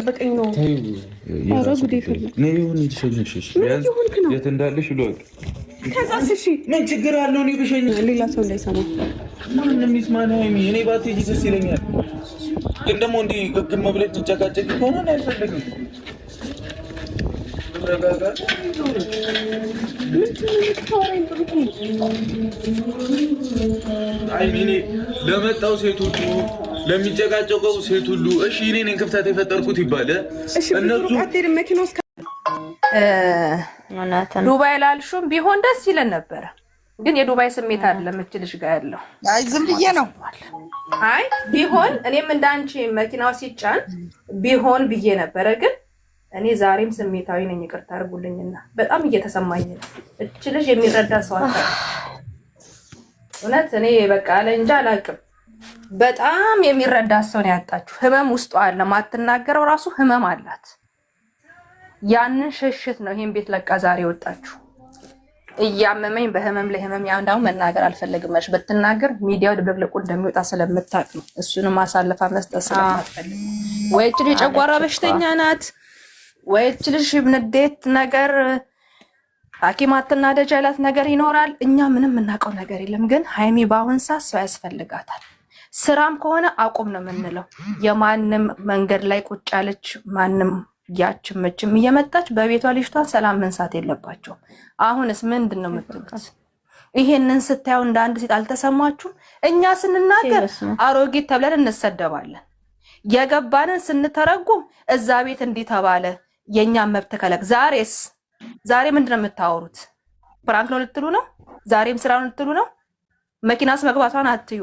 በቀኝ ነው ታዩ ነው ይሁን ይሸኝሽ ያዝ የትንዳልሽ ልወቅ ከዛስ እሺ ምን ችግር አለው ነው ብሸኝ ሌላ ሰው እንዳይሰማ ማንንም ይስማና እኔ ባትይ ደስ ይለኛል ግን ደግሞ እንዲ ግግም ብለሽ ተጨቃጨቂ ሆነ ነው አይፈልግም አይ ሚኒ ለመጣው ሴት ሁሉ ለሚጨቃጨቀው ሴት ሁሉ እሺ እኔ ነኝ ክፍተት የፈጠርኩት ይባለ እነሱ ዱባይ ላልሹም ቢሆን ደስ ይለን ነበር ግን የዱባይ ስሜት አይደለም እችልሽ ጋር ያለው አይ ዝም ብዬ ነው አይ ቢሆን እኔም እንዳንቺ መኪናው ሲጫን ቢሆን ብዬ ነበር ግን እኔ ዛሬም ስሜታዊ ነኝ ይቅርታ አድርጉልኝና በጣም እየተሰማኝ ነው እችልሽ የሚረዳ ሰው አጣ እውነት እኔ በቃ ለእንጃ አላቅም በጣም የሚረዳ ሰው ነው ያጣችሁ ህመም ውስጥ አለ ማትናገረው ራሱ ህመም አላት ያንን ሸሽት ነው ይሄን ቤት ለቃ ዛሬ ወጣችሁ እያመመኝ በህመም ለህመም ያንዳው መናገር አልፈልግም ማለት በትናገር ሚዲያው ድብልቅልቁ እንደሚወጣ ስለምታቅ ነው እሱንም ማሳለፋ መስጠት ስለማትፈልግ ወይ እቺ ጨጓራ በሽተኛ ናት ወይ እቺ ልጅ ንዴት ነገር ሐኪም አትናደጅ ያላት ነገር ይኖራል እኛ ምንም እናቀው ነገር የለም ግን ሃይሚ ባሁን ሰው ያስፈልጋታል ስራም ከሆነ አቁም ነው የምንለው የማንም መንገድ ላይ ቁጭ ያለች ማንም ያችመችም እየመጣች በቤቷ ልጅቷን ሰላም መንሳት የለባቸው አሁንስ ምንድነው የምትሉት ይሄንን ስታዩ እንደ አንድ ሴት አልተሰማችሁም እኛ ስንናገር አሮጊት ተብለን እንሰደባለን የገባንን ስንተረጉም እዛ ቤት እንዲህ ተባለ የኛ መብት ከለክ ዛሬ ምንድነው የምታወሩት ፍራንክ ነው ልትሉ ነው ዛሬም ስራውን ልትሉ ነው መኪናስ መግባቷን አትዩ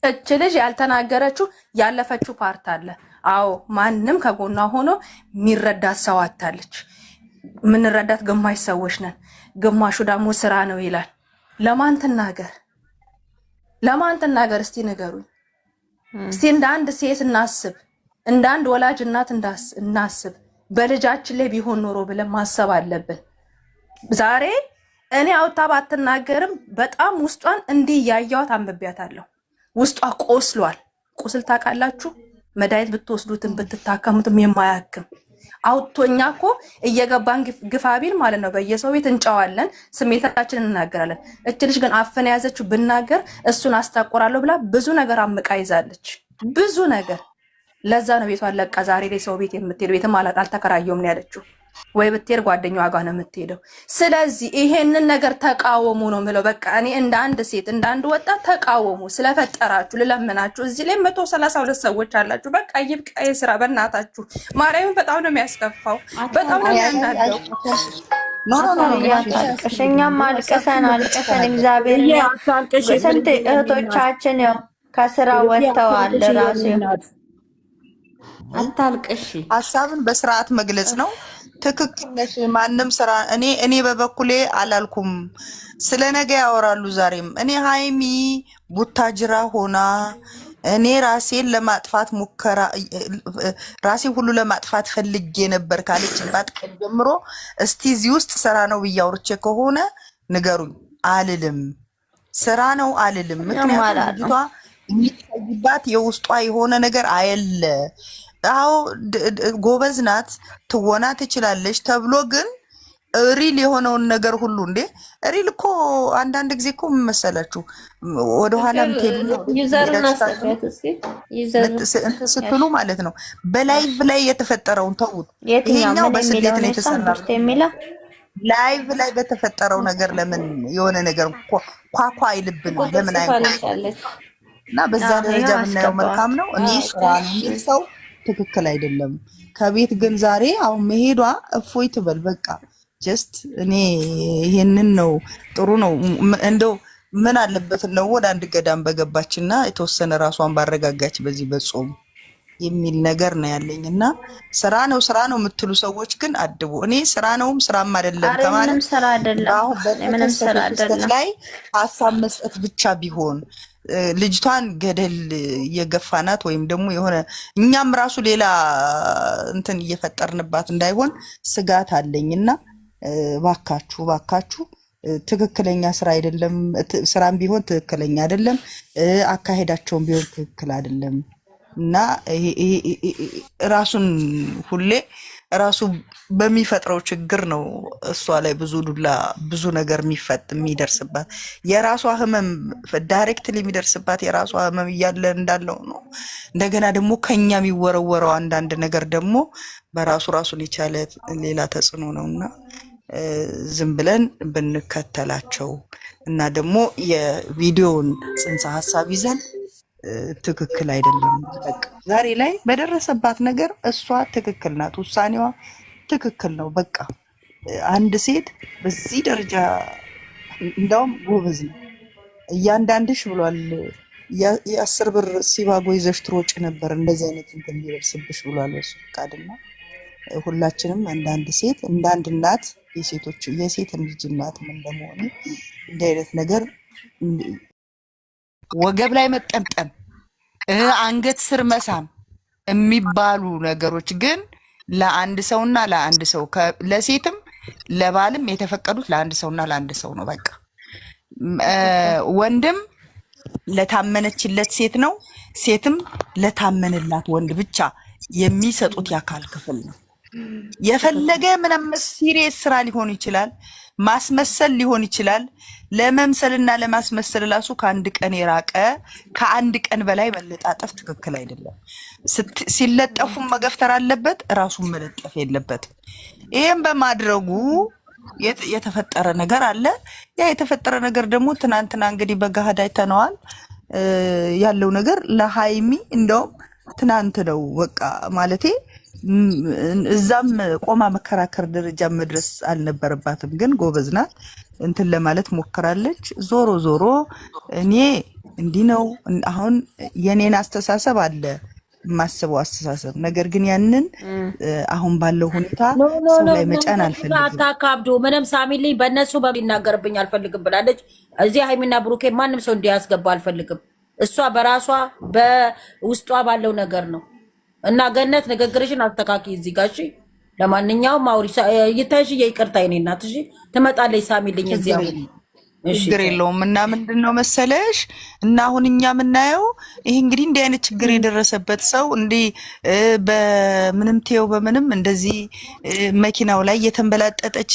እች ልጅ ያልተናገረችው ያለፈችው ፓርት አለ አዎ ማንንም ከጎኗ ሆኖ ሚረዳት ሰው አታለች ምን ረዳት ግማሽ ሰዎች ነን ግማሹ ደግሞ ስራ ነው ይላል ለማን ተናገር እስቲ ንገሩኝ እስቲ እንደ አንድ ሴት እናስብ እንደ አንድ ወላጅ እናት እናስብ በልጃችን ላይ ቢሆን ኖሮ ብለን ማሰብ አለብን ዛሬ እኔ አውጣ ባትናገርም በጣም ውስጧን እንዲህ ያያዋት አንብቤያታለሁ ውስጧ ቆስሏል ቁስል ታውቃላችሁ መድኃኒት ብትወስዱትም ብትታከሙትም የማያክም አውጥቶኛኮ እየገባን ግፋቢል ማለት ነው በየሰው ቤት እንጫዋለን ስሜታችንን እናገራለን እቺ ልጅ ግን አፈና ያዘችው ብናገር እሱን አስታቆራለሁ ብላ ብዙ ነገር አምቃ ይዛለች ብዙ ነገር ለዛ ነው ቤቷን ለቃ ዛሬ ላይ ሰው ቤት የምትሄደው ቤትም አልተከራየውም ነው ያለችው ወይ ብትሄድ ጓደኛዋ ጋር ነው የምትሄደው ስለዚህ ይሄንን ነገር ተቃወሙ ነው ምለው በቃ እኔ እንደ አንድ ሴት እንደ አንድ ወጣት ተቃወሙ ስለፈጠራችሁ ልለምናችሁ እዚህ ላይ 132 ሰዎች አላችሁ በቃ ይብቃ የስራ በእናታችሁ ማርያምን በጣም ነው የሚያስከፋው በጣም ነው የሚያናደው ኖ ያታቀሸኛም አልቀሰን እግዚአብሔር ስንት እህቶቻችን ነው ከስራ ወጥተዋል ራሱ አታልቅሽ ሐሳብን በስርዓት መግለጽ ነው ትክክል ነሽ ማንንም ስራ እኔ በበኩሌ አላልኩም ስለ ነገ ያወራሉ ዛሬም እኔ ሃይሚ ቡታጅራ ሆና እኔ ራሴን ለማጥፋት ሙከራ ራሴን ሁሉ ለማጥፋት ፈልጌ ነበር ካለችባት ቀን ጀምሮ እስቲ እዚህ ውስጥ ስራ ነው ብያወርቼ ከሆነ ንገሩኝ አልልም ስራ ነው አልልም ምክንያቱም ልጅቷ የሚታይባት የውስጧ የሆነ ነገር አይደለ አው ጎበዝ ናት ትወና ትችላለች ተብሎ ግን ሪል የሆነውን ነገር ሁሉ እንዴ ሪል እኮ አንዳንድ ጊዜ እኮ መሰላችሁ ወደ ኋላም ስትሉ ማለት ነው ላይቭ ላይ የተፈጠረውን ተውት ይሄኛው በስሌት ላይ ተሰራው ላይቭ ላይ በተፈጠረው ነገር ለምን የሆነ ነገር ኳኳ ይልብን ለምን አይሆንልሽ እና በዛ ደረጃ ምናየው መልካም ነው እኔ ስራን ሰው ትክክል አይደለም ከቤት ግን ዛሬ አሁን መሄዷ እፎይ ትበል በቃ ጀስት እኔ ይሄንን ነው ጥሩ ነው እንደው ምን አለበት ነው ወደ አንድ ገዳም በገባችና የተወሰነ ራሷን ባረጋጋች በዚህ በጾም የሚል ነገር ነው ያለኝና ስራ ነው የምትሉ ሰዎች ግን አድቡ እኔ ስራ ነውም ስራም አይደለም ከማለት ምንም ስራ አይደለም ላይ ሐሳብ መስጠት ብቻ ቢሆን ልጅቷን ገደል የገፋናት ወይም ደግሞ የሆነ እኛም ራሱ ሌላ እንትን እየፈጠርንባት እንዳይሆን ስጋት አለኝና ባካችሁ ትክክለኛ ስራ አይደለም ስራም ቢሆን ትክክለኛ አይደለም አካሄዳቸውም ቢሆን ትክክል አይደለም እና ራሱን ሁሌ ራሱ በሚፈጥረው ችግር ነው እሷ ላይ ብዙ ዱላ ብዙ ነገር የሚደርስባት የራሷ ህመም ዳይሬክትሊ የሚደርስባት የራሷ ህመም እያለ እንዳለው ነው። እንደገና ደግሞ ከኛ የሚወረወረው አንዳንድ ነገር ደግሞ ራሱን የቻለ ሌላ ተጽዕኖ ነውና ዝም ብለን ብንከተላቸው እና ደግሞ የቪዲዮውን ጽንሰ ሐሳብ ይዘን ትክክል አይደለም። በቃ ዛሬ ላይ በደረሰባት ነገር እሷ ትክክል ናት፣ ውሳኔዋ ትክክል ነው። በቃ አንድ ሴት በዚህ ደረጃ እንደውም ጎበዝ ነው። እያንዳንድሽ ብሏል የ10 ብር ሲባጎ ይዘሽ ትሮጭ ነበር እንደዚህ አይነት እንትን ሊደርስብሽ ብሏል በሱ ፈቃድና ሁላችንም አንዳንድ ሴት እንዳንድ እናት የሴት ልጅ እናት ምን እንደሆነ እንዲህ አይነት ነገር ወገብ ላይ መጠምጠም አንገት ስር መሳም የሚባሉ ነገሮች ግን ለአንድ ሰውና ለአንድ ሰው ለሴትም ለባልም የተፈቀዱት ለአንድ ሰውና ለአንድ ሰው ነው። በቃ ወንድም ለታመነችለት ሴት ነው፣ ሴትም ለታመነላት ወንድ ብቻ የሚሰጡት የአካል ክፍል ነው። የፈለገ ምንም ሲሪየስ ስራ ሊሆን ይችላል፣ ማስመሰል ሊሆን ይችላል። ለመምሰልና ለማስመሰል ራሱ ከአንድ ቀን የራቀ ከአንድ ቀን በላይ መለጣጠፍ ትክክል አይደለም። ሲለጠፉም መገፍተር አለበት፣ ራሱን መለጠፍ የለበትም። ይሄን በማድረጉ የተፈጠረ ነገር አለ። ያ የተፈጠረ ነገር ደግሞ ትናንትና እንግዲህ በገሃድ አይተነዋል። ያለው ነገር ለሃይሚ እንደውም ትናንት ነው በቃ ማለቴ እዛም ቆማ መከራከር ደረጃ መድረስ አልነበረባትም። ግን ጎበዝ ናት፣ እንትን ለማለት ሞክራለች። ዞሮ ዞሮ እኔ እንዲህ ነው አሁን የኔን አስተሳሰብ አለ የማስበው አስተሳሰብ፣ ነገር ግን ያንን አሁን ባለው ሁኔታ ሰው ላይ መጫን አልፈልግም። አታካብዱ። ምንም ሳሚልኝ በእነሱ በሚናገርብኝ አልፈልግም ብላለች። እዚህ ሃይሚና ብሩኬ ማንም ሰው እንዲያስገባ አልፈልግም። እሷ በራሷ በውስጧ ባለው ነገር ነው። እና ገነት ንግግርሽን አስተካኪ እዚህ ጋር እሺ። ለማንኛውም አውሪ ይታይሽ ይቅርታ የኔ እናት እሺ። ትመጣለች ሳሚልኝ እዚህ ችግር የለውም። እና ምንድነው መሰለሽ እና አሁን እኛ የምናየው ይሄ እንግዲህ እንዲህ አይነት ችግር የደረሰበት ሰው እንዲህ በምንም ተው በምንም እንደዚህ መኪናው ላይ የተንበላጠጠች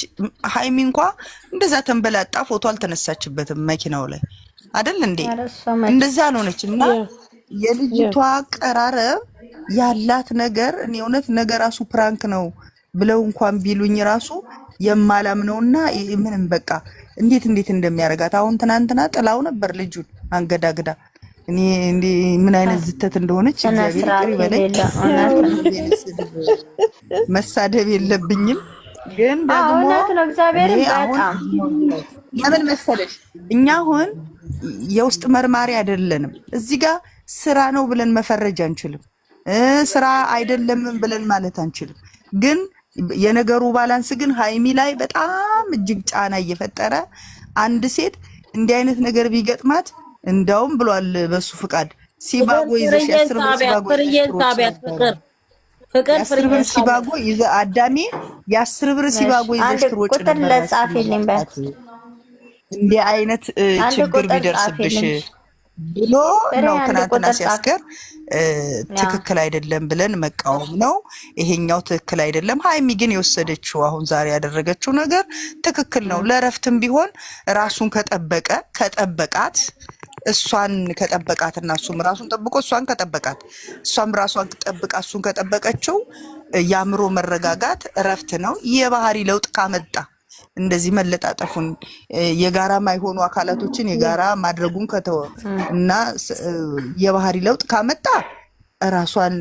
ሃይሚ እንኳን እንደዛ ተንበላጣ ፎቶ አልተነሳችበትም መኪናው ላይ አይደል እንዴ? እንደዛ አልሆነችም። እና የልጅቷ ቀራረብ ያላት ነገር እኔ እውነት ነገር ራሱ ፕራንክ ነው ብለው እንኳን ቢሉኝ ራሱ የማላምነውና ምንም በቃ እንዴት እንደሚያረጋት አሁን ትናንትና ጥላው ነበር ልጁን አንገዳግዳ። እኔ እንዴ ምን አይነት ዝተት እንደሆነች እግዚአብሔር ይቅር ይበለኝ። መሳደብ የለብኝም ግን ደግሞ እውነት ነው እግዚአብሔር በጣም ለምን መሰለሽ እኛ አሁን የውስጥ መርማሪ አይደለንም። እዚህ ጋር ስራ ነው ብለን መፈረጅ አንችልም፣ ስራ አይደለም ብለን ማለት አንችልም። ግን የነገሩ ባላንስ ግን ሃይሚ ላይ በጣም እጅግ ጫና እየፈጠረ አንድ ሴት እንዲህ አይነት ነገር ቢገጥማት እንደውም ብሏል በሱ ፍቃድ ሲባጎ ይዘሽ የአስር ብር ሲባጎ ይዘ አዳሜ የ10 ብር ሲባጎ ይዘሽ ትሮጭ ቁጥር ለጻፊልኝ በት እንዲህ አይነት ችግር ቢደርስብሽ ብሎ ነው ትናንትና ሲያስገር ትክክል አይደለም ብለን መቃወም ነው። ይሄኛው ትክክል አይደለም። ሃይሚ ግን የወሰደችው አሁን ዛሬ ያደረገችው ነገር ትክክል ነው። ለረፍትም ቢሆን ራሱን ከጠበቃት እሷን ከጠበቃትና እሱም ራሱን ጠብቆ እሷን ከጠበቃት እሷም ራሷን ጠብቃ እሱን ከጠበቀችው ያምሮ መረጋጋት ረፍት ነው። የባህሪ ለውጥ ካመጣ እንደዚህ መለጣጠፉን የጋራ ማይሆኑ አካላቶችን የጋራ ማድረጉን ከተወ እና የባህሪ ለውጥ ካመጣ ራሷን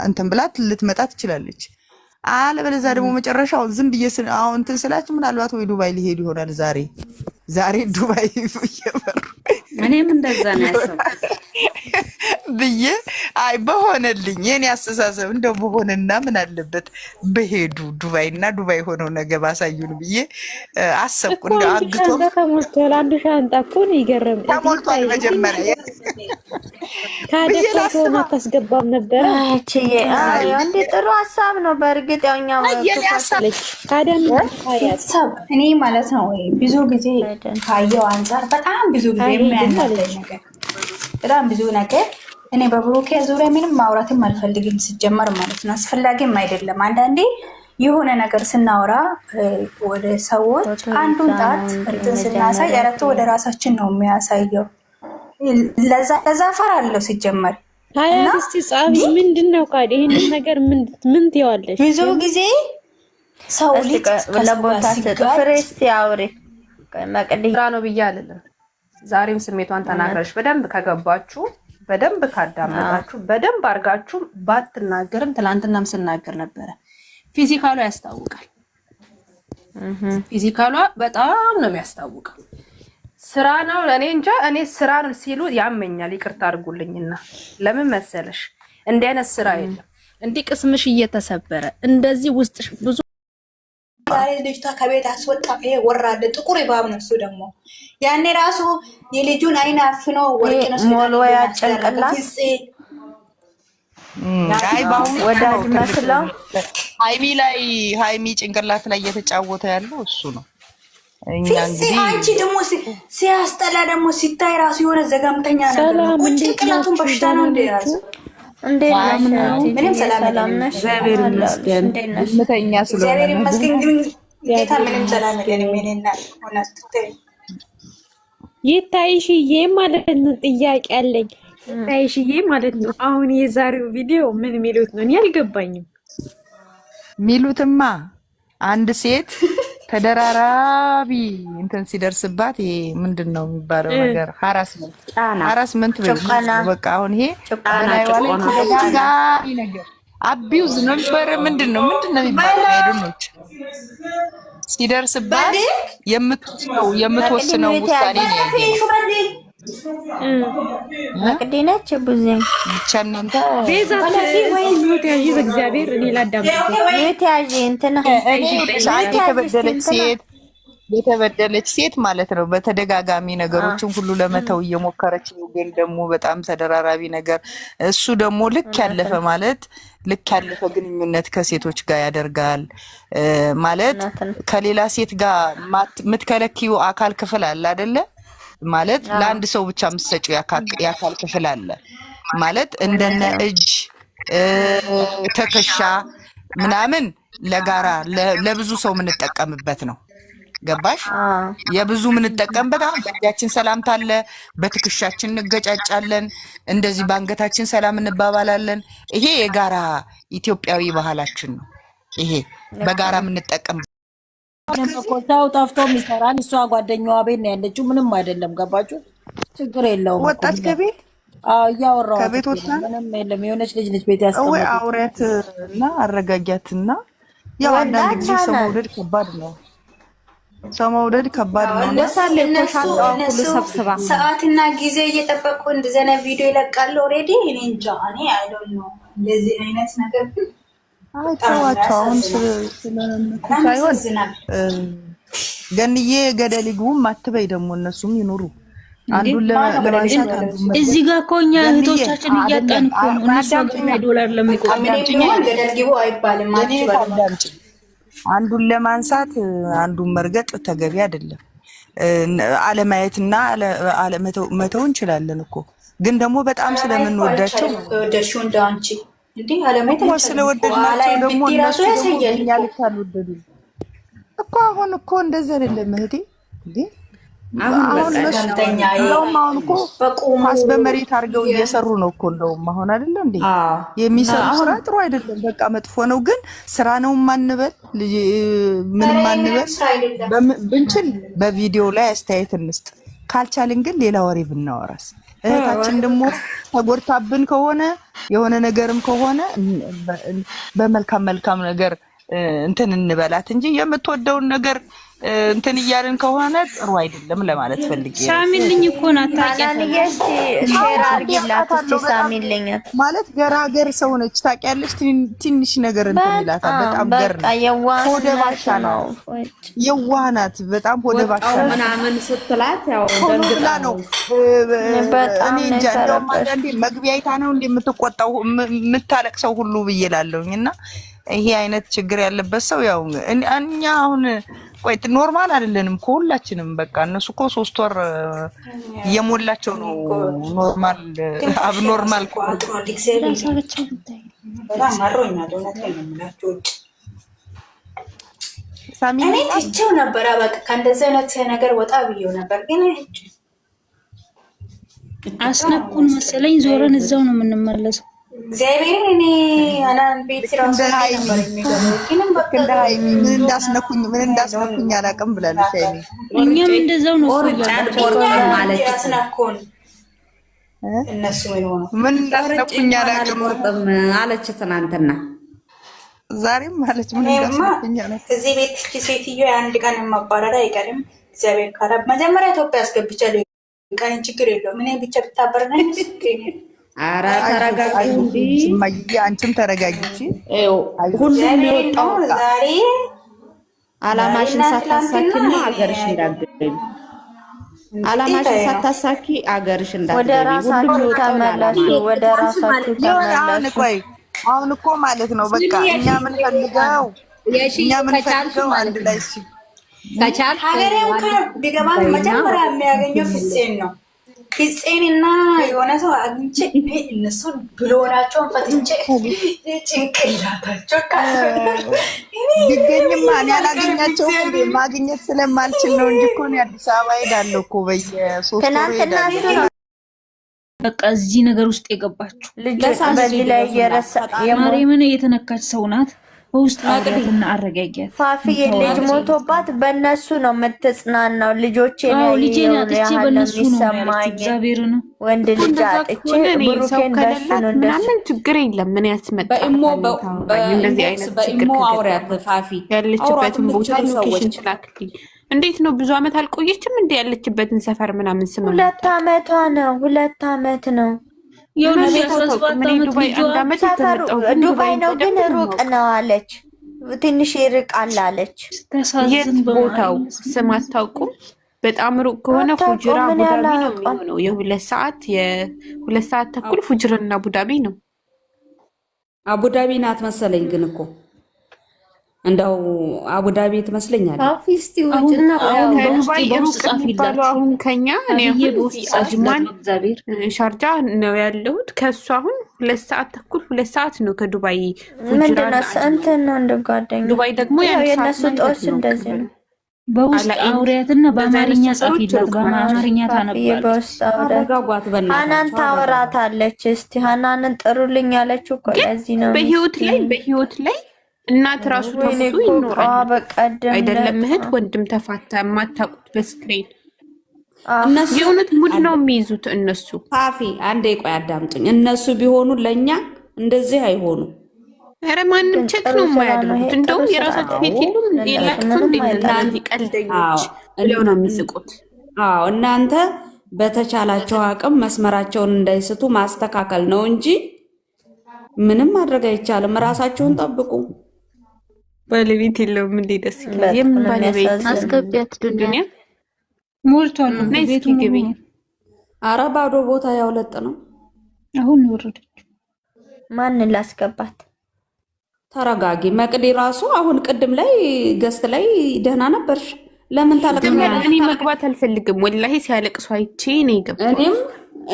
እንትን ብላት ልትመጣ ትችላለች። አለበለዚያ ደግሞ መጨረሻው ዝም ብዬ አሁን እንትን ስላችሁ ምናልባት ወይ ዱባይ ሊሄዱ ይሆናል። ዛሬ ዱባይ እየበሩ እኔም እንደዛ ነው ያሰብኩት ብዬ አይ በሆነልኝ የኔ አስተሳሰብ እንደው በሆነና ምን አለበት በሄዱ ዱባይና ዱባይ ሆነው ነገ ባሳዩን ብዬ አሰብኩ። እንደው አግቶ ተሞልቷል። አንድ ሻንጣ እኮ ነው ይገርም ተሞልቷል። መጀመሪያ ካደረሰው ታስገባም ነበር። አይ እንዴ ጥሩ ሀሳብ ነው። በእርግጥ ያውኛ እኔ ማለት ነው ብዙ ጊዜ ካየው አንፃር በጣም ብዙ ጊዜ የሚያናደኝ ነገር በጣም ብዙ ነገር እኔ በብሩኬ ዙሪያ ምንም ማውራትም አልፈልግም ሲጀመር ማለት ነው። አስፈላጊም አይደለም። አንዳንዴ የሆነ ነገር ስናወራ ወደ ሰዎች አንዱን ጣት እንትን ስናሳይ አረቱ ወደ ራሳችን ነው የሚያሳየው። ለዛ ፈራለሁ ሲጀመር። እስቲ ጻፊ ምንድነው ካዲ ይሄን ነገር ምን ትይዋለሽ? ብዙ ጊዜ ሰው ልጅ ለቦታ ፍሬስቲ አውሪ መቀደም ነው ብያለሁ። ዛሬም ስሜቷን ተናግረሽ በደንብ ከገባችሁ በደንብ ካዳመጣችሁ በደንብ አርጋችሁ ባትናገርም ትላንትናም ስናገር ነበረ። ፊዚካሏ ያስታውቃል። ፊዚካሏ በጣም ነው የሚያስታውቀው። ስራ ነው ለኔ እንጃ። እኔ ስራ ነው ሲሉ ያመኛል። ይቅርታ አድርጉልኝና ለምን መሰለሽ እንዲህ አይነት ስራ የለም። እንዲህ ቅስምሽ እየተሰበረ እንደዚህ ውስጥሽ ብዙ ዛሬ ልጅቷ ከቤት አስወጣ። ይሄ ወራደ ጥቁር እባብ ነው። እሱ ደግሞ ያኔ ራሱ የልጁን አይን አፍኖ ወርቅነስ ሞሎ ያጨንቀላል። አይ ባሁን ወዳጅ መስለው ሃይሚ ጭንቅላት ላይ እየተጫወተ ያለው እሱ ነው። እኛ እንግዲህ አንቺ ደግሞ ሲያስጠላ ደግሞ ሲታይ ራሱ የሆነ ዘጋምተኛ ነገር ነው። ጭንቅላቱን በሽታ ነው እንደ ያዘ እንዴ ምንም ሰላም ነሽ? እግዚአብሔር ይመስገን። ምተኛ ስለሆነ ጌታ ምንም ሰላም የለንም። እኔና ሆነስ ይታይሽዬ ማለት ነው። ጥያቄ አለኝ። ይታይሽዬ ማለት ነው። አሁን የዛሬው ቪዲዮ ምን ሚሉት ነው? እኔ አልገባኝም። ሚሉትማ አንድ ሴት ተደራራቢ እንትን ሲደርስባት ይሄ ምንድነው የሚባለው ነገር ሃራስመንት በቃ አሁን ይሄ ተደጋጋሚ ነገር አቢዩዝ ነበር። ምንድነው የሚባለው አይደኖች ሲደርስባት የምትወስነው ውሳኔ ነው ያለው። መቅዲነች ብዙ ቸነንተ ቤዛት ወይ ዩቲያጂ በእግዚአብሔር እኔ ላዳምጥ ዩቲያጂ እንትና የተበደለች ሴት ማለት ነው። በተደጋጋሚ ነገሮችን ሁሉ ለመተው እየሞከረች ነው፣ ግን ደግሞ በጣም ተደራራቢ ነገር እሱ ደግሞ ልክ ያለፈ ማለት ልክ ያለፈ ግንኙነት ከሴቶች ጋር ያደርጋል ማለት ከሌላ ሴት ጋር የምትከለኪው አካል ክፍል አለ አይደለ? ማለት ለአንድ ሰው ብቻ የምትሰጪው የአካል ክፍል አለ ማለት እንደነ እጅ ትከሻ ምናምን ለጋራ ለብዙ ሰው የምንጠቀምበት ነው። ገባሽ? የብዙ የምንጠቀምበት አሁን በእጃችን ሰላምታ አለ፣ በትከሻችን እንገጫጫለን፣ እንደዚህ ባንገታችን ሰላም እንባባላለን። ይሄ የጋራ ኢትዮጵያዊ ባህላችን ነው። ይሄ በጋራ የምንጠቀም ኮታው ጠፍቶ የሚሰራን እሷ ጓደኛዋ ቤት ነው ያለችው። ምንም አይደለም። ገባችሁ? ችግር የለውም። ወጣች ከቤት እያወራሁ ከቤት ወጣ ምንም የለም። የሆነች ልጅ ነች ቤት ያስቀመጠች። ወይ አውሪያት እና አረጋጊያትና ያው አንዳንድ ጊዜ ሰው መውደድ ከባድ ነው። ሰው መውደድ ከባድ ነው። እንደሳለ ሰዓትና ጊዜ እየጠበቁ እንደዘነ ቪዲዮ ይለቃሉ። ኦሬዲ እኔ እንጃ እኔ አይ ዶንት ኖ እንደዚህ አይነት ነገር አይተዋቸው አሁን ሳይሆን ገንዬ ገደል ይግቡም አትበይ። ደግሞ እነሱም ይኖሩ አንዱን ለማንሳት እዚህ ጋር እኮ እኛ እህቶቻችን እያጣን እኮ ነው። እነሱ $100 ለሚቆጣኝ ገደል ግቡ አይባልም። አንዱን ለማንሳት አንዱን መርገጥ ተገቢ አይደለም። አለማየትና አለመተው እንችላለን እኮ ግን ደግሞ በጣም ስለምንወዳቸው ወደሽው እንዳንቺ እንዴ አለማየት ስለወደድናቸው ደግሞ እነሱ እኛ ልክ አልወደዱም እኮ። አሁን እኮ እንደዚህ አይደለም እህቴ እንዴ አሁን እኮ ኳስ በመሬት አድርገው እየሰሩ ነው እኮ። እንደውም አሁን አይደለ እንዴ የሚሰሩ ስራ ጥሩ አይደለም፣ በቃ መጥፎ ነው። ግን ስራ ነው ማንበል ምንም ማንበል ብንችል በቪዲዮ ላይ አስተያየት እንስጥ፣ ካልቻልን ግን ሌላ ወሬ ብናወራስ። እህታችን ደግሞ ተጎድታብን ከሆነ የሆነ ነገርም ከሆነ በመልካም ነገር እንትን እንበላት እንጂ የምትወደውን ነገር እንትን እያልን ከሆነ ጥሩ አይደለም ለማለት ፈልጌ ነው። ሳሚልኝ እኮ ናት ታውቂያለሽ። ሼር አድርጊላት እስቲ ሳሚልኝ ማለት ገራገር ሰው ነች ታውቂያለሽ። ትንሽ ነገር እንትን ይላታል። በጣም ገር ሆደ ባሻ ነው፣ የዋህ ናት በጣም ሆደ ባሻ ምናምን ስትላት ያው ደንግጣ ነው። እኔ እንጃ እንደውም አንዳንዴ መግቢያ አይታ ነው እንደምትቆጣው የምታለቅሰው ሁሉ ብዬ እላለሁኝ። እና ይሄ አይነት ችግር ያለበት ሰው ያው እኛ አሁን ቆይ ኖርማል አይደለንም ከሁላችንም በቃ እነሱ እኮ 3 ወር እየሞላቸው ነው ኖርማል አብኖርማል በጣም ማሮኛል እውነቴን ነው የምላችሁ እኔ ትቼው ነበር በቃ ከእንደዚህ አይነት ነገር ወጣ ብዬው ነበር ግን አስነኩን መሰለኝ ዞረን እዛው ነው የምንመለሰው እግዚአብሔርን እኔ አናን ቤት ራሱ ነበር የሚገርመው ግን በቃ ምን እንዳስነኩኝ አላውቅም ብላለች አይኔ እኛም እንደዛው ነው ማለት ያስነኩን እነሱ ምን እንዳስነኩኝ አላውቅም አለች ትናንትና ዛሬም ማለት ምን እንዳስነኩኝ አላውቅም እዚህ ቤት ሴትዮ አንድ ቀን ማባረር አይቀርም እግዚአብሔር ካለ መጀመሪያ ኢትዮጵያ አስገብቻለሁ ቀን ችግር የለውም እኔ ብቻ ብታበረናኝ ኧረ ተረጋጊ እንዴ ማይዬ አንቺም ተረጋጊ ሁሉም የወጣው ዛሬ አላማሽን ሳታሳኪና አገርሽ እንዳትገቢ አላማሽን ሳታሳኪ አገርሽ እንዳትገቢ ወደ ራሳችሁ ተመለሱ ወደ ራሳችሁ ተመለሱ አሁን እኮ ማለት ነው በቃ እኛ ምን ፈልገው አንድ ላይ እሺ ከቻል ሀገሬው ቢገባ መጀመሪያ የሚያገኘው ፍፄን ነው ፍፄንና የሆነ ሰው አግኝቼ እነሱን ብሎናቸውን ፈትቼ ጭንቅላታቸው ቢገኝማ እኔ አላገኛቸው ማግኘት ስለማልችል ነው እንጂ እኮ አዲስ አበባ ሄዳለሁ እኮ በየ3 ወር በቃ እዚህ ነገር ውስጥ የገባችሁ በዚህ ላይ የረሳ የማርያምን የተነካች ሰው ናት በውስጥ አረጋግጥና አረጋጊያት ፋፊዬ ልጅ ሞቶባት በእነሱ ነው የምትጽናናው ልጆቼ ነው ልጄን አጥቼ በእነሱ ነው እግዚአብሔር ነው ወንድ ልጅ አጥቼ ብሩኬን በሱ ነው ምናምን ችግር የለም ምን ያስመጣ እንደዚህ አይነት ችግር አውሪያት ፋፊ ያለችበትን ቦታ ሎኬሽን ላክልኝ እንዴት ነው ብዙ አመት አልቆየችም እንዴ ያለችበትን ሰፈር ምናምን ስም 2 አመቷ ነው 2 አመት ነው ዱባይ ነው ግን ሩቅ ነው አለች ትንሽ ይርቃል አለች የት ቦታው ስም አታውቁም በጣም ሩቅ ከሆነ ፉጅራ አቡዳቢ ነው የሚሆነው የ2 ሰዓት ተኩል ፉጅራና አቡዳቢ ነው አቡዳቢ ናት መሰለኝ ግን እኮ እንደው አቡዳቢ ትመስለኛለች አፊስቲ ወጭና አሁን ከኛ እኔ አጅማን ሻርጃ ነው ያለሁት ከሱ አሁን 2 ሰዓት ተኩል 2 ሰዓት ነው ከዱባይ ምንድነው እንትን ነው እንደጓደኛ ዱባይ ደግሞ የነሱ ጦስ እንደዚህ ነው በውስጥ አውሪያትና በአማርኛ ጻፊላት በአማርኛ ታነባለች በውስጥ አውሪያት ሃናን ታወራታለች እስቲ ሃናንን ጥሩልኝ ያለችው እኮ ለዚህ ነው በህይወት ላይ እናት ራሱ ተፈቱ ይኖራል አይደለም እህት ወንድም ተፋታ የማታውቁት በስክሪን እነሱ የእውነት ሙድ ነው የሚይዙት እነሱ ፋፊ አንዴ ቆይ አዳምጡኝ እነሱ ቢሆኑ ለኛ እንደዚህ አይሆኑ ኧረ ማንም ቼክ ነው የማያደርጉት እንደውም የራሳቸው ቤት የላችሁም እናንተ ቀልደኞች ብለው ነው የሚስቁት እናንተ በተቻላቸው አቅም መስመራቸውን እንዳይስቱ ማስተካከል ነው እንጂ ምንም ማድረግ አይቻልም ራሳቸውን ጠብቁ ባለቤት የለውም እንዴ ደስ ይላል የምን ባለቤት አስገቢያት ዱንያ ሞልቷል ቤቱ ግቢ ኧረ ባዶ ቦታ ያውለጥ ነው አሁን ወረደች ማን ላስገባት ተረጋጊ መቅዲ ራሱ አሁን ቅድም ላይ ገስት ላይ ደህና ነበርሽ ለምን ታለቅሽ እኔ መግባት አልፈልግም ወላሂ ሲያለቅሱ አይቼ ነው ይገባ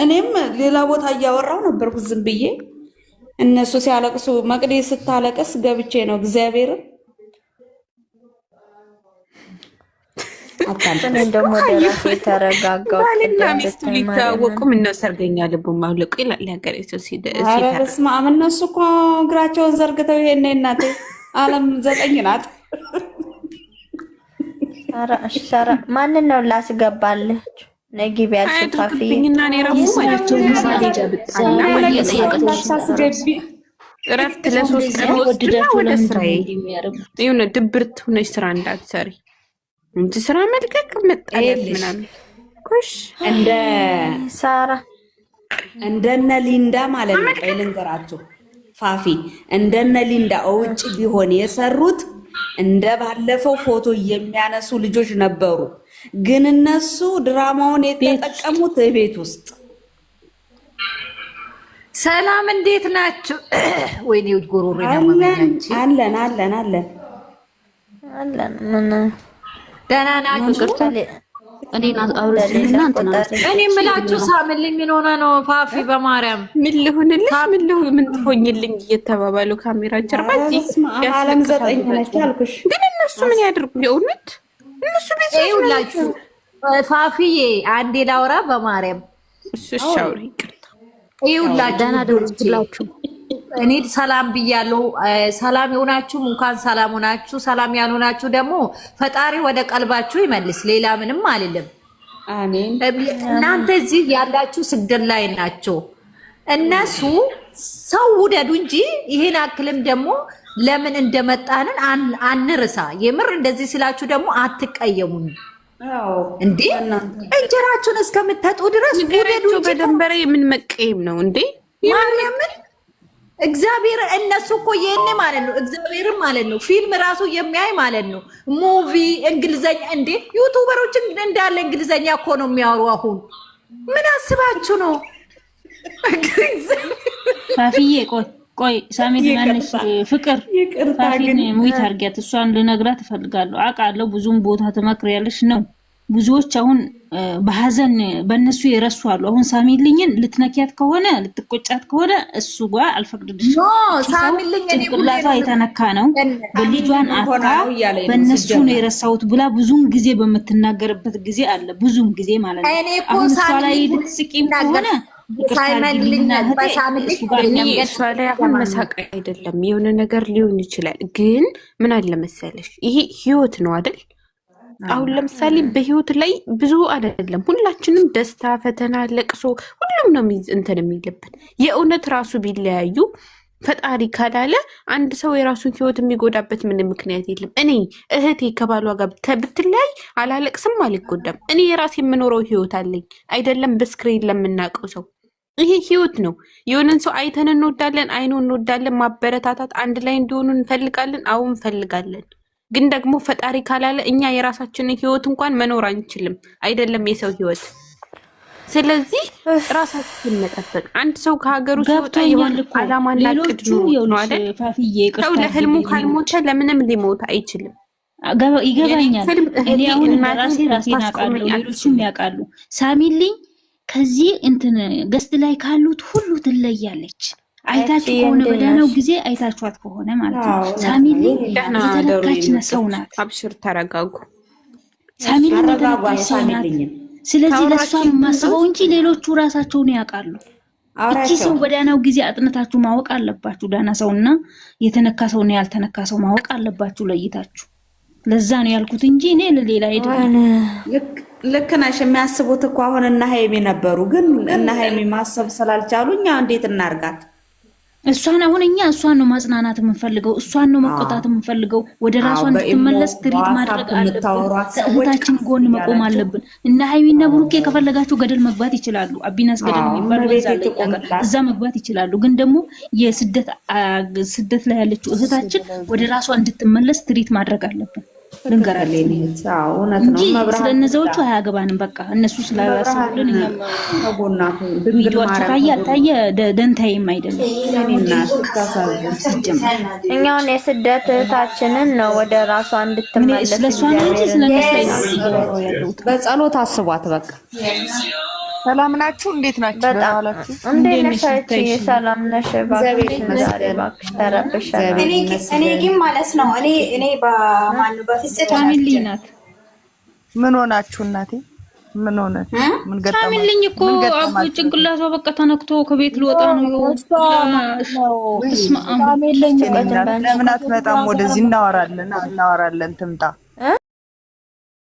እኔም ሌላ ቦታ እያወራው ነበርኩ ዝም ብዬ እነሱ ሲያለቅሱ መቅዲ ስታለቅስ ገብቼ ነው እግዚአብሔር እኔ ደግሞ ደራሴ ተረጋጋው ባልና ሚስቱ ሊታወቁ ምነው ሰርገኛ ልቡ ማውለቁ ይላል ያገሬቱ ኧረ በስመ አብ እነሱ እኮ እግራቸውን ዘርግተው ይሄኔ እናቴ ዓለም 9 ናት ኧረ ማንን ነው ላስገባልህ ነጊቢያችሁ ካፊ እና እኔ ራሱ ማለት ነው ማለጃ ብጣና እረፍት ለ3 ቀን ወደ ስራዬ ይሁን ድብርት ሆነሽ ስራ እንዳትሰሪ እንጂ ስራ መልቀቅ መጣለት ምናምን ኩሽ እንደ ሳራ እንደነ ሊንዳ ማለት ነው ልንገራችሁ ፋፊ እንደነ ሊንዳ ውጭ ቢሆን የሰሩት እንደ ባለፈው ፎቶ የሚያነሱ ልጆች ነበሩ ግን እነሱ ድራማውን የተጠቀሙት ቤት ውስጥ ሰላም እንዴት ናችሁ ወይኔ ጉሮሮ ነው ማለት አለን ምን ደህና ናችሁ? እኔ የምላችሁ ሳምልኝ ምን ሆነ ነው? ፋፊ በማርያም ምን ልሁንልሽ? ምን ትሆኝልኝ እየተባባሉ ካሜራ ጀርባ ዓለም 9 ነች አልኩሽ። ግን እነሱ ምን ያድርጉ? የእውነት እነሱ ይኸውላችሁ፣ ፋፊዬ አንዴ ላውራ በማርያም ሻውሪ ይኸውላችሁ፣ እኔ ሰላም ብያለሁ። ሰላም የሆናችሁ እንኳን ሰላም ሆናችሁ፣ ሰላም ያልሆናችሁ ደግሞ ፈጣሪ ወደ ቀልባችሁ ይመልስ። ሌላ ምንም አልልም። አሜን። እናንተ እዚህ ያላችሁ ስደት ላይ ናቸው። እነሱ ሰው ውደዱ እንጂ ይሄን አክልም ደግሞ ለምን እንደመጣንን አንርሳ። የምር እንደዚህ ስላችሁ ደግሞ አትቀየሙኝ እንዴ! እንጀራችሁን እስከምትጠጡ ድረስ ውደዱ እንጂ በደንበረ የምን መቀየም ነው እንዴ? ማርያምን እግዚአብሔር እነሱ እኮ ይሄን ማለት ነው እግዚአብሔር ማለት ነው ፊልም ራሱ የሚያይ ማለት ነው ሙቪ እንግሊዘኛ እንዴ ዩቲዩበሮች እንዳለ እንግሊዘኛ እኮ ነው የሚያወሩ። አሁን ምን አስባችሁ ነው? ፋፊዬ ቆይ ሳሚት ማንሽ ፍቅር ፋፊን ሙይት አርጊያት። እሷን ልነግራት እፈልጋለሁ። አውቃለሁ ብዙም ቦታ ትመክሪያለሽ ነው። ብዙዎች አሁን በሐዘን በእነሱ የረሱ አሉ። አሁን ሳሚልኝን ልትነኪያት ከሆነ ልትቆጫት ከሆነ እሱ ጋር አልፈቅድልሽ። ሳሚልኝ እኔ ቁላቷ የተነካ ነው በልጇን አታ በእነሱ ነው የረሳሁት ብላ ብዙም ጊዜ በምትናገርበት ጊዜ አለ። ብዙም ጊዜ ማለት ነው። አሁን እሷ ላይ ልትስቂም ከሆነ እሷ ላይ አሁን መሳቅ አይደለም የሆነ ነገር ሊሆን ይችላል። ግን ምን አለ መሰለሽ ይሄ ህይወት ነው አይደል? አሁን ለምሳሌ በህይወት ላይ ብዙ አይደለም ሁላችንም ደስታ፣ ፈተና፣ ለቅሶ ሁሉም ነው እንትን የሚልብን። የእውነት ራሱ ቢለያዩ ፈጣሪ ካላለ አንድ ሰው የራሱን ህይወት የሚጎዳበት ምንም ምክንያት የለም። እኔ እህቴ ከባሏ ጋር ብትለያይ አላለቅስም፣ አልጎዳም። እኔ የራሴ የምኖረው ህይወት አለኝ አይደለም በስክሪን ለምናውቀው ሰው። ይሄ ህይወት ነው። የሆነን ሰው አይተን እንወዳለን፣ አይኑ እንወዳለን፣ ማበረታታት፣ አንድ ላይ እንዲሆኑ እንፈልጋለን። አዎ እንፈልጋለን። ግን ደግሞ ፈጣሪ ካላለ እኛ የራሳችንን ህይወት እንኳን መኖር አንችልም፣ አይደለም የሰው ህይወት። ስለዚህ ራሳችንን መጠበቅ። አንድ ሰው ከሀገሩ ሲወጣ የሆነ ዓላማና እቅድ ነው አይደል? ሰው ለህልሙ ካልሞተ ለምንም ሊሞት አይችልም። ይገባኛል። እኔ አሁን ራሴን አውቃለሁ፣ ሌሎችም ያውቃሉ። ሳሚልኝ ከዚህ እንትን ገስት ላይ ካሉት ሁሉ ትለያለች። አይታችሁ ከሆነ በዳነው ጊዜ አይታችኋት ከሆነ ማለት ነው። ሳሚልኝ የተነካች ሰው ናት። አብሽር ተረጋጉ። ሳሚልኝ የተነካች ሰው ናት። ስለዚህ ለሷ ማስበው እንጂ ሌሎቹ ራሳቸውን ያውቃሉ። እቺ ሰው በዳናው ጊዜ አጥነታችሁ ማወቅ አለባችሁ። ዳና ሰውና የተነካ ሰውና ያልተነካ ሰው ማወቅ አለባችሁ ለይታችሁ። ለዛ ነው ያልኩት እንጂ እኔ ለሌላ አይደለም። ልክ ነሽ። የሚያስቡት እኮ አሁን እና ሀይሚ ነበሩ፣ ግን እና ሀይሚ ማሰብ ስላልቻሉ እኛ እንዴት እናርጋት? እሷን አሁን እኛ እሷን ነው ማጽናናት የምንፈልገው፣ እሷን ነው መቆጣት የምንፈልገው። ወደ ራሷ እንድትመለስ ትሪት ማድረግ አለብን። እህታችን ጎን መቆም አለብን። እና ሀይሚና ብሩኬ ከፈለጋችሁ ገደል መግባት ይችላሉ። አቢናስ ገደል የሚባል እዛ መግባት ይችላሉ። ግን ደግሞ ስደት ላይ ያለችው እህታችን ወደ ራሷ እንድትመለስ ትሪት ማድረግ አለብን። ልንገራለን እንጂ ስለነዛዎቹ አያገባንም። በቃ እነሱ ስላላሰቡልን እኛ ተጎናቱ ቪዲዮአቸው ታየ ደንታይም አይደለም። እኛውን የስደት እህታችንን ነው ወደ ራሷ እንድትመለስ በጸሎት አስቧት። በቃ ሰላም ናችሁ? እንዴት ናችሁ? በጣም እንዴት ነሽ? ሰላም ነሽ? እባክሽ ተረብሻለሁ። እኔ ግን ማለት ነው እኔ በማን በፍጽም ሳሚልኝ ናት። ምን ሆናችሁ እናቴ? ምን ሆነ? ምን ገጠመኝ? ሳሚልኝ እኮ አቡ ጭንቅላቷ በቃ ተነክቶ ከቤት ልወጣ ነው። ለምን አትመጣም? ወደዚህ እናወራለን ትምጣ